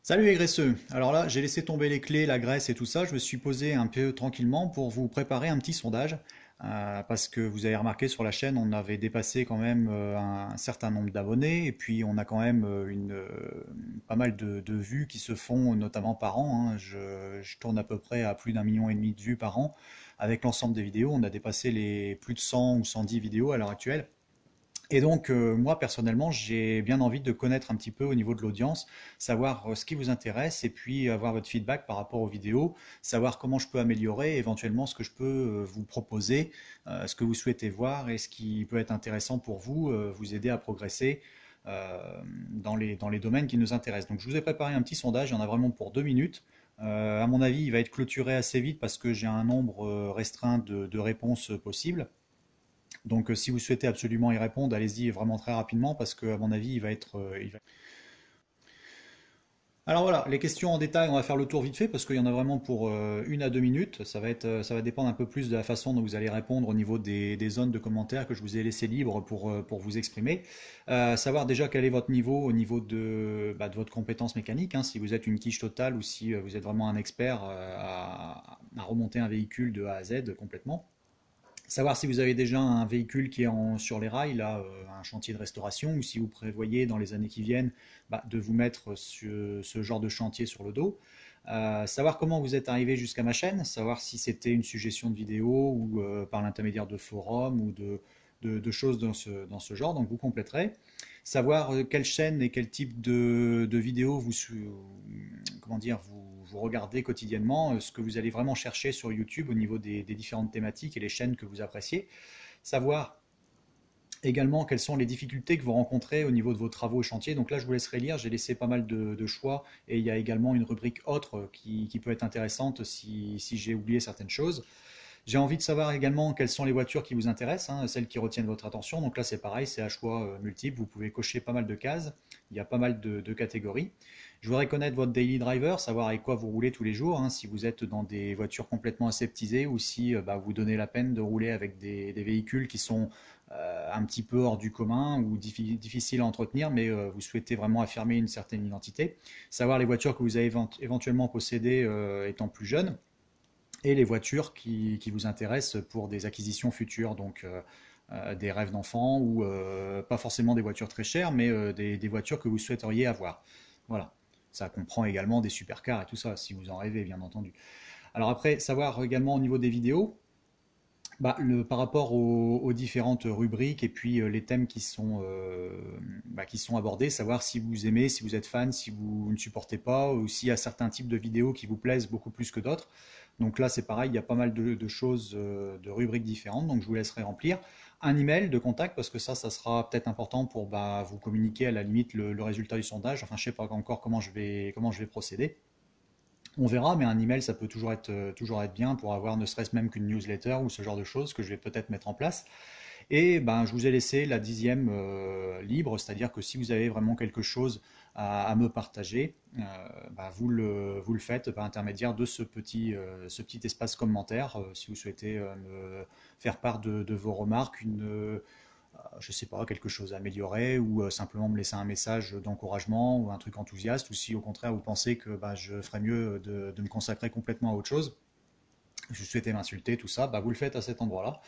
Salut les graisseux! Alors là, j'ai laissé tomber les clés, la graisse et tout ça. Je me suis posé un peu tranquillement pour vous préparer un petit sondage. Parce que vous avez remarqué sur la chaîne, on avait dépassé quand même un certain nombre d'abonnés. Et puis on a quand même pas mal de vues qui se font, notamment par an, hein. Je tourne à peu près à plus d'1,5 million de vues par an. Avec l'ensemble des vidéos, on a dépassé les plus de 100 ou 110 vidéos à l'heure actuelle. Et donc, moi, personnellement, j'ai bien envie de connaître un petit peu au niveau de l'audience, savoir ce qui vous intéresse et puis avoir votre feedback par rapport aux vidéos, savoir comment je peux améliorer, éventuellement ce que je peux vous proposer, ce que vous souhaitez voir et ce qui peut être intéressant pour vous, vous aider à progresser euh, dans les domaines qui nous intéressent. Donc, je vous ai préparé un petit sondage, il y en a vraiment pour 2 minutes. À mon avis, il va être clôturé assez vite parce que j'ai un nombre restreint de réponses possibles. Donc si vous souhaitez absolument y répondre, allez-y vraiment très rapidement parce que à mon avis, Alors voilà, les questions en détail, on va faire le tour vite fait parce qu'il y en a vraiment pour 1 à 2 minutes. Ça va dépendre un peu plus de la façon dont vous allez répondre au niveau des zones de commentaires que je vous ai laissées libres pour vous exprimer. Savoir déjà quel est votre niveau au niveau de votre compétence mécanique, hein, si vous êtes une quiche totale ou si vous êtes vraiment un expert à remonter un véhicule de A à Z complètement. Savoir si vous avez déjà un véhicule qui est sur les rails, là, un chantier de restauration, ou si vous prévoyez dans les années qui viennent de vous mettre ce genre de chantier sur le dos. Savoir comment vous êtes arrivé jusqu'à ma chaîne, savoir si c'était une suggestion de vidéo ou par l'intermédiaire de forums ou de choses dans ce genre, donc vous compléterez. Savoir quelle chaîne et quel type de vidéos comment dire, vous regardez quotidiennement, ce que vous allez vraiment chercher sur YouTube au niveau des différentes thématiques et les chaînes que vous appréciez. Savoir également quelles sont les difficultés que vous rencontrez au niveau de vos travaux et chantiers. Donc là, je vous laisserai lire, j'ai laissé pas mal de choix et il y a également une rubrique autre qui peut être intéressante si j'ai oublié certaines choses. J'ai envie de savoir également quelles sont les voitures qui vous intéressent, hein, celles qui retiennent votre attention. Donc là, c'est pareil, c'est à choix multiple. Vous pouvez cocher pas mal de cases. Il y a pas mal de catégories. Je voudrais connaître votre daily driver, savoir avec quoi vous roulez tous les jours, hein, si vous êtes dans des voitures complètement aseptisées ou si vous donnez la peine de rouler avec des véhicules qui sont un petit peu hors du commun ou difficiles à entretenir, mais vous souhaitez vraiment affirmer une certaine identité. Savoir les voitures que vous avez éventuellement possédées étant plus jeune et les voitures qui vous intéressent pour des acquisitions futures, donc des rêves d'enfant ou pas forcément des voitures très chères, mais des voitures que vous souhaiteriez avoir. Voilà, ça comprend également des supercars et tout ça, si vous en rêvez, bien entendu. Alors après, savoir également au niveau des vidéos, par rapport aux différentes rubriques et puis les thèmes qui sont abordés, savoir si vous aimez, si vous êtes fan, si vous ne supportez pas, ou s'il y a certains types de vidéos qui vous plaisent beaucoup plus que d'autres. Donc là, c'est pareil, il y a pas mal de choses, de rubriques différentes, donc je vous laisserai remplir. Un email de contact, parce que ça sera peut-être important pour vous communiquer à la limite le résultat du sondage. Enfin, je ne sais pas encore comment je vais procéder. On verra, mais un email, ça peut toujours être bien pour avoir ne serait-ce même qu'une newsletter ou ce genre de choses que je vais peut-être mettre en place. Et je vous ai laissé la 10e libre, c'est-à-dire que si vous avez vraiment quelque chose à me partager, vous le faites par intermédiaire de ce petit espace commentaire. Si vous souhaitez me faire part de vos remarques, je sais pas, quelque chose à améliorer ou simplement me laisser un message d'encouragement ou un truc enthousiaste, ou si au contraire vous pensez que je ferais mieux de me consacrer complètement à autre chose, je souhaitais m'insulter, tout ça, vous le faites à cet endroit-là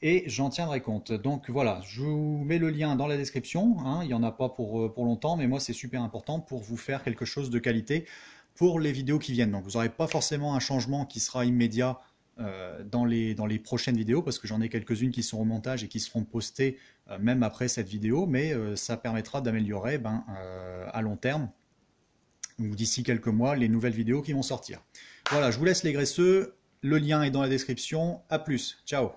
et j'en tiendrai compte. Donc voilà, je vous mets le lien dans la description, hein, il n'y en a pas pour longtemps, mais moi c'est super important pour vous faire quelque chose de qualité pour les vidéos qui viennent. Donc vous n'aurez pas forcément un changement qui sera immédiat dans les prochaines vidéos, parce que j'en ai quelques-unes qui sont au montage et qui seront postées même après cette vidéo, mais ça permettra d'améliorer à long terme, ou d'ici quelques mois, les nouvelles vidéos qui vont sortir. Voilà, je vous laisse les graisseux, le lien est dans la description, à plus, ciao.